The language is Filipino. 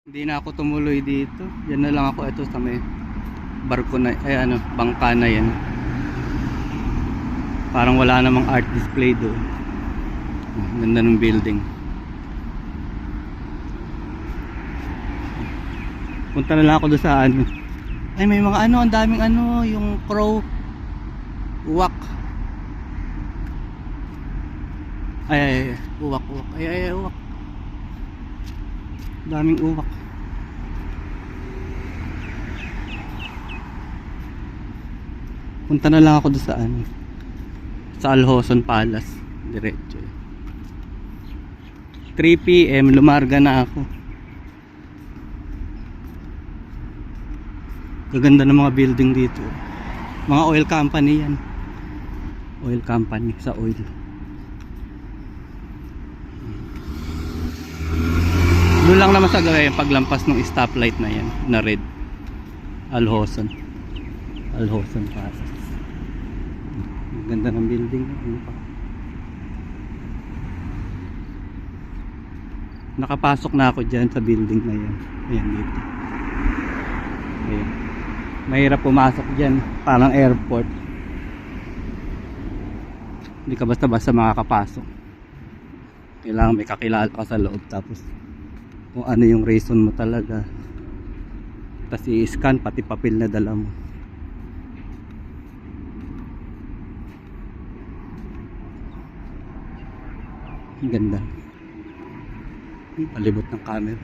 Hindi na ako tumuloy dito. Yan na lang ako ito sa may barko na, ay ano, bangka na yan. Parang wala namang art display doon. Ganda ng building. Punta na lang ako doon sa ano. Ay, may mga ano, ang daming ano, yung crow. Uwak. Ay, uwak. Ay, uwak. Daming uwak. Punta na lang ako doon sa ano, sa Alhoson Palace. Diretso. 3 PM, lumarga na ako. Gaganda ng mga building dito. Mga oil company yan. Oil company sa oil. Doon lang naman sa gawin paglampas ng stoplight na yan na red. Alhoson Palace. Ganda ng building. Nakapasok na ako dyan sa building na yan. Ayan dito. Ayan. Mahirap pumasok dyan. Parang airport. Hindi ka basta-basta makakapasok. Kailangan may kakilala ka sa loob. Tapos kung ano yung reason mo talaga. Tapos i-scan pati papel na dala mo. Ang ganda. Palibot ng camera.